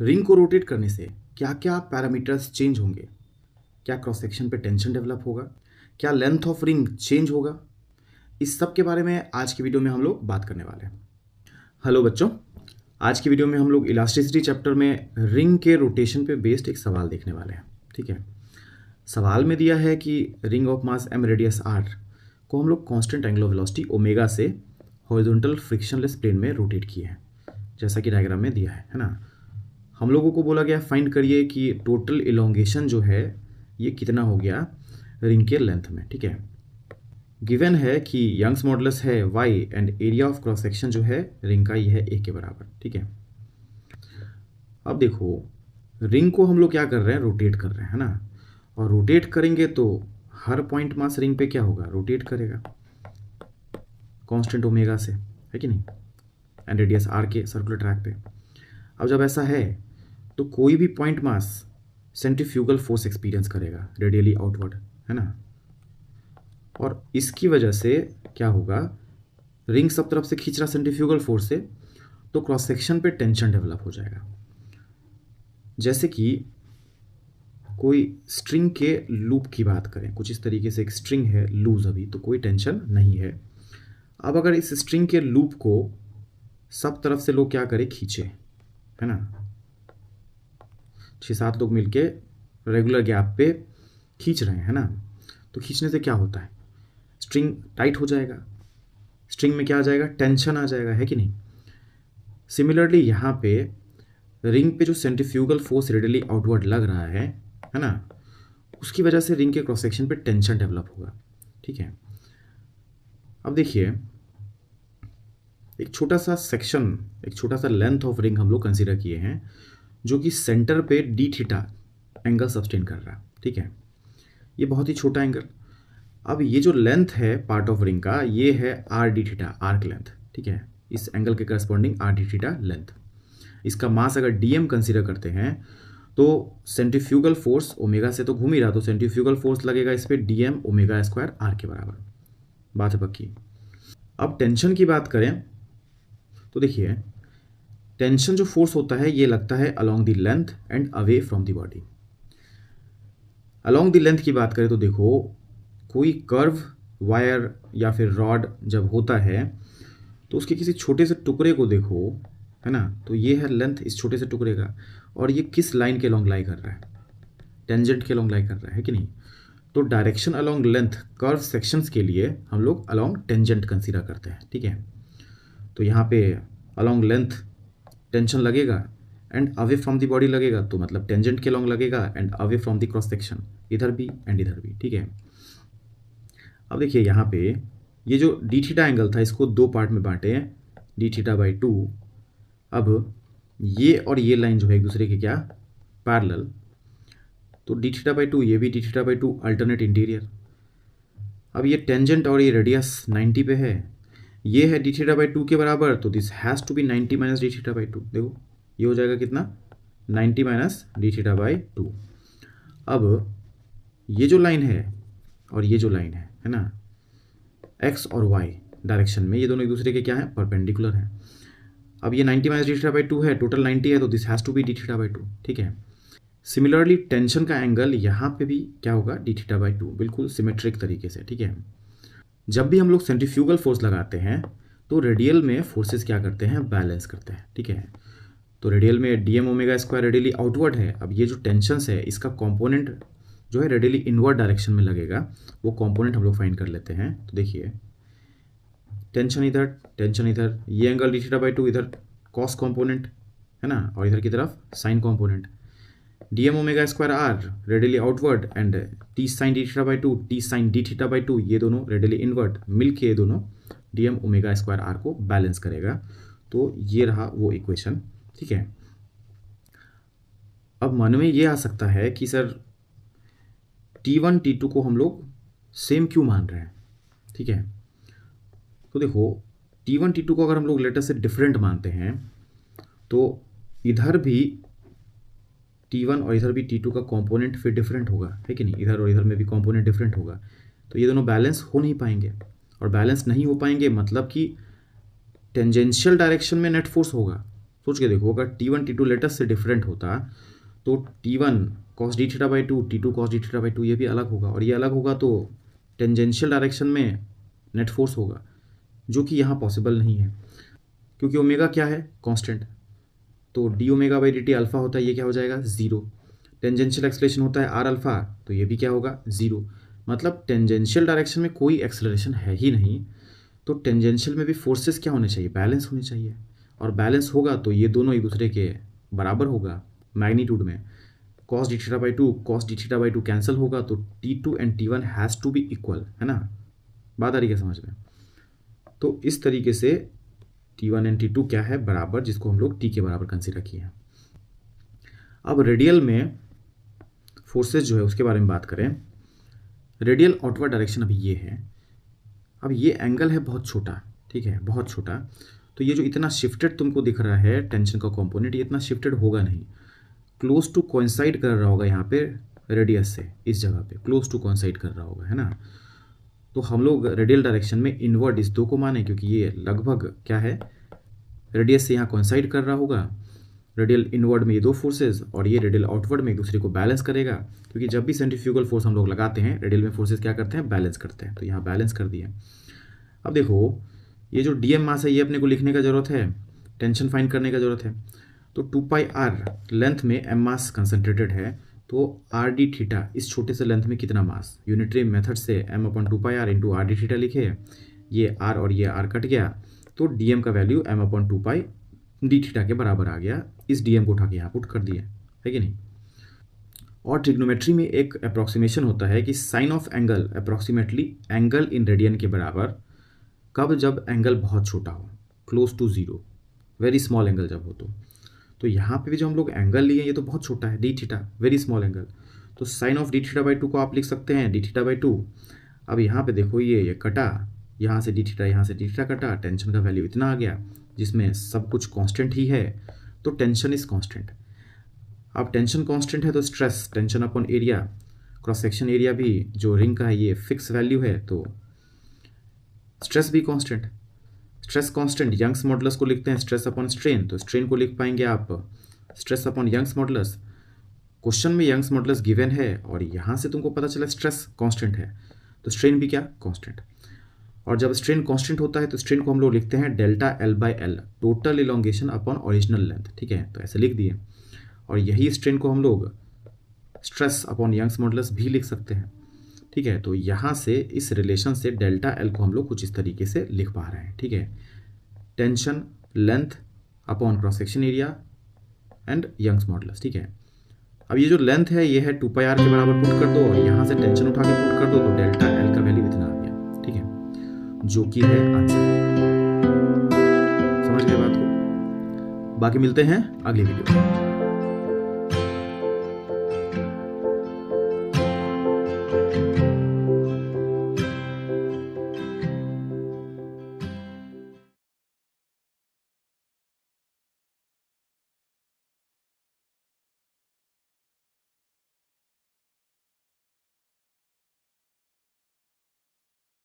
Ring को rotate करने से क्या क्या पैरामीटर्स चेंज होंगे, क्या क्रॉस सेक्शन पे टेंशन डेवलप होगा, क्या लेंथ ऑफ रिंग चेंज होगा, इस सब के बारे में आज की वीडियो में हम लोग बात करने वाले हैं। हेलो बच्चों, आज की वीडियो में हम लोग इलास्टिसिटी चैप्टर में रिंग के रोटेशन पे बेस्ड एक सवाल देखने वाले हैं। ठीक है, सवाल में दिया है कि ring of mass m radius r को हम लोग कांस्टेंट एंगुलर वेलोसिटी ओमेगा से हॉरिजॉन्टल फ्रिक्शनलेस प्लेन में रोटेट किए हैं, जैसा कि डायग्राम में दिया है ना। हम लोगों को बोला गया फाइंड करिए कि टोटल इलोंगेशन जो है ये कितना हो गया रिंग के लेंथ में। ठीक है, गिवन है कि यंग्स मॉडुलस है y and area of cross section जो है रिंग का ये है a के बराबर। ठीक है, अब देखो रिंग को हम लोग क्या कर रहे हैं, रोटेट कर रहे हैं, है ना। और रोटेट करेंगे तो हर पॉइंट मास रिंग पे क्या होगा, रोटेट करेगा कांस्टेंट ओमेगा से, है कि नहीं, एंड रेडियस r के सर्कुलर ट्रैक पे। अब जब ऐसा है तो कोई भी point mass centrifugal force experience करेगा रेडियली आउटवर्ड, है ना। और इसकी वजह से क्या होगा, रिंग सब तरफ से खींच रहा सेंट्रीफ्यूगल फोर्स से, तो क्रॉस सेक्शन पे टेंशन डेवलप हो जाएगा। जैसे कि कोई स्ट्रिंग के लूप की बात करें, कुछ इस तरीके से एक स्ट्रिंग है लूज, अभी तो कोई टेंशन नहीं है। अब अगर इस स्ट्रिंग के लूप को सब तरफ से लोग क्या करें, खींचे, है ना, 6-7 लोग मिलके रेगुलर गैप पे खींच रहे हैं, है ना। तो खींचने से क्या होता है, स्ट्रिंग टाइट हो जाएगा, स्ट्रिंग में क्या आ जाएगा, टेंशन आ जाएगा, है कि नहीं। सिमिलरली यहाँ पे रिंग पे जो सेंट्रीफ्यूगल फोर्स रेडियली आउटवर्ड लग रहा है ना, उसकी वजह से रिंग के क्रॉस सेक्शन पे टेंशन डेवलप होगा। ठीक है, अब देखिए एक छोटा सा सेक्शन, एक छोटा सा लेंथ ऑफ रिंग हम लोग कंसीडर किए हैं, जो कि सेंटर पे डी थीटा एंगल सस्टेन कर रहा है। ठीक है, ये बहुत ही छोटा एंगल। अब ये जो लेंथ है पार्ट ऑफ रिंग का, ये है are d theta, arc length. ठीक है, इस एंगल के corresponding are d theta length. इसका मास अगर डीएम कंसीडर करते हैं तो सेंट्रीफ्यूगल फोर्स ओमेगा से तो घूम ही रहा, तो सेंट्रीफ्यूगल फोर्स लगेगा इस पर डीएम ओमेगा स्क्वायर आर के बराबर। बात है पक्की। अब टेंशन की बात करें तो देखिए टेंशन जो फोर्स होता है ये लगता है along the length and away from the body. Along the length की बात करें तो देखो कोई कर्व वायर या फिर रॉड जब होता है तो उसके किसी छोटे से टुकड़े को देखो, है ना, तो ये है लेंथ इस छोटे से टुकड़े का, और ये किस लाइन के लॉन्ग लाई कर रहा है, टेंजेंट के लॉन्ग लाई कर रहा है कि नहीं। तो direction along length curve sections के लिए हम लोग अलोंग टेंजेंट कंसीडर करते हैं। ठीक है, तो यहाँ पे अलोंग लेंथ टेंशन लगेगा and away from the body लगेगा, तो मतलब टेंजेंट के लॉन्ग लगेगा and away from the cross section, इधर भी एंड इधर भी। ठीक है, अब देखिए यहाँ पे ये जो डी थीटा एंगल था इसको दो पार्ट में बांटे, डी थीटा बाई 2। अब ये और ये लाइन जो है एक दूसरे के क्या, पैरेलल, तो डी थीटा बाई 2, ये भी D theta by 2, alternate interior. अब ये टेंजेंट और ये रेडियस 90 पे है, ये है डी थीटा बाई 2 के बराबर, तो this has to be 90 minus D theta by 2। देखो ये हो जाएगा कितना, 90 माइनस डी थीटा बाई 2। अब ये जो लाइन है और ये जो लाइन है ना, एक्स और वाई डायरेक्शन में ये दोनों एक दूसरे के क्या है, परपेंडिकुलर है। अब ये 90 माइनस डी थीटा बाई 2 है, टोटल 90 है, तो this has to be D theta by 2। ठीक है, सिमिलरली टेंशन का एंगल यहाँ पे भी क्या होगा, डी थीटा बाई 2, बिल्कुल सिमेट्रिक तरीके से। ठीक है, जब भी हम लोग सेंट्रीफ्यूगल फोर्स लगाते हैं तो रेडियल में फोर्सेस क्या करते हैं, बैलेंस करते हैं। ठीक है, तो रेडियल में DM omega square radially outward है। अब ये जो टेंशन्स है इसका कॉम्पोनेंट जो है रेडियली इनवर्ड डायरेक्शन में लगेगा, वो कॉम्पोनेंट हम लोग फाइंड कर लेते हैं। तो देखिए टेंशन इधर, टेंशन इधर, ये एंगल डी थीटा बाई 2 इधर कॉस कॉम्पोनेंट, है ना, और इधर की तरफ sine component. DM omega square R radially outward and T sine D theta by 2, T sine D theta by 2, ये दोनों रेडियली इनवर्ड मिलके ये दोनों डीएम ओमेगा स्क्वायर आर को बैलेंस करेगा। तो ये रहा वो इक्वेशन। ठीक है, अब मन में ये आ सकता है कि सर T1 T2 को हम लोग सेम क्यों मान रहे हैं। ठीक है, तो देखो T1 T2 को अगर हम लोग लेटर से डिफरेंट मानते हैं तो इधर भी T1 और इधर भी T2 का कंपोनेंट फिर डिफरेंट होगा, है कि नहीं, इधर और इधर में भी कंपोनेंट डिफरेंट होगा, तो ये दोनों बैलेंस हो नहीं पाएंगे। और बैलेंस नहीं हो पाएंगे मतलब कि टेंजेंशियल डायरेक्शन में नेट फोर्स होगा, सोच के देखो, अगर T1 T2 लेटेस्ट से डिफरेंट होता तो T1 cos d theta by to, T2 cos d theta by to, ये भी अलग होगा, और ये अलग होगा तो टेंजेंशियल डायरेक्शन में नेट फोर्स होगा, जो कि यहाँ पॉसिबल नहीं है, क्योंकि ओमेगा क्या है, कांस्टेंट। तो D omega by D T alpha होता है, ये क्या हो जाएगा, जीरो। टेंजेंशियल एक्सेलरेशन होता है आर अल्फा, तो ये भी क्या होगा, जीरो। मतलब टेंजेंशियल डायरेक्शन में कोई एक्सेलरेशन है ही नहीं, तो टेंजेंशियल में भी फोर्सेस क्या होने चाहिए, बैलेंस होने चाहिए, और बैलेंस होगा तो ये दोनों एक दूसरे के बराबर होगा मैग्नीट्यूड में। cos d theta by two cos d theta by two cancel होगा, तो T2 and T1 has to be equal, है ना। बात आ रही है समझ में। तो इस तरीके से T1 एंड T2 क्या है, बराबर, जिसको हम लोग T के बराबर कंसीडर किए हैं। अब रेडियल में फोर्सेस जो है उसके बारे में बात करें। रेडियल आउटवर्ड डायरेक्शन अभी ये है, अब ये एंगल है बहुत छोटा, ठीक है, बहुत छोटा। तो ये जो इतना शिफ्टेड तुमको दिख रहा है टेंशन का कंपोनेंट, ये इतना शिफ्टेड होगा नहीं, क्लोज टू कोइंसाइड कर रहा होगा यहाँ पे रेडियस से, इस जगह पे क्लोज टू कोइंसाइड कर रहा होगा, है ना। तो हम लोग रेडियल डायरेक्शन में इनवर्ड इस दो को माने, क्योंकि ये लगभग क्या है, रेडियस से यहाँ कोइंसाइड कर रहा होगा। रेडियल इनवर्ड में ये दो फोर्सेज और ये रेडियल आउटवर्ड में एक दूसरे को बैलेंस करेगा, क्योंकि जब भी सेंट्रीफ्यूगल फोर्स हम लोग लगाते हैं रेडियल में फोर्सेज क्या करते हैं, बैलेंस करते हैं। तो यहाँ बैलेंस कर दिया। अब देखो, ये जो डी एम मास है ये अपने को लिखने का ज़रूरत है, टेंशन फाइंड करने का ज़रूरत है। तो 2πr लेंथ में एम मास कंसनट्रेटेड है, तो आर डी थीटा, इस छोटे से लेंथ में कितना मास, यूनिटरी मेथड से m upon 2πr into r d theta लिखे, ये r और ये r कट गया, तो डी एम का value m upon 2π d theta के बराबर आ गया। इस डी एम को उठा के यहाँ पुट कर दिए, है कि नहीं। और ट्रिग्नोमेट्री में एक अप्रॉक्सीमेशन होता है कि sine of angle approximately angle in radian के बराबर कब, जब एंगल बहुत छोटा हो, close to zero, very small angle जब हो। तो यहाँ पे भी जो हम लोग एंगल लिए ये तो बहुत छोटा है, d theta, very small angle. तो sine of d theta by two को आप लिख सकते हैं डी थीटा बाई टू। अब यहाँ पे देखो ये कटा, यहाँ से डी थीटा, यहाँ से डी थीटा कटा, टेंशन का वैल्यू इतना आ गया, जिसमें सब कुछ कांस्टेंट ही है, तो टेंशन इज कांस्टेंट। अब टेंशन कांस्टेंट है तो stress, tension upon area, cross section area भी जो रिंग का है ये फिक्स वैल्यू है, तो स्ट्रेस भी constant. Stress constant, Young's modulus को लिखते हैं स्ट्रेस अपॉन स्ट्रेन, तो स्ट्रेन को लिख पाएंगे आप stress upon Young's modulus. Question में यंग्स मॉडुलस गिवन है और यहाँ से तुमको पता चला स्ट्रेस कांस्टेंट है, तो स्ट्रेन भी क्या, कांस्टेंट। और जब स्ट्रेन कांस्टेंट होता है तो स्ट्रेन को हम लोग लिखते हैं delta L by L, total elongation upon original length, ठीक है, तो ऐसे लिख दिए। और यही स्ट्रेन को हम लोग स्ट्रेस अपॉन यंग्स मॉडुलस भी लिख सकते हैं, ठीक है। तो यहाँ से इस रिलेशन से डेल्टा एल को हम लोग कुछ इस तरीके से लिख पा रहे हैं, ठीक है। Tension length upon cross section area and Young's modulus, ठीक है। अब ये जो लेंथ है ये है 2πr के बराबर पुट कर दो, और यहाँ से टेंशन उठा के पुट कर दो, तो डेल्टा एल का वैल्यू इतना आ गया, ठीक है, जो कि है आंसर। समझ गए बात को। बाकी मिलते हैं अगली वीडियो में।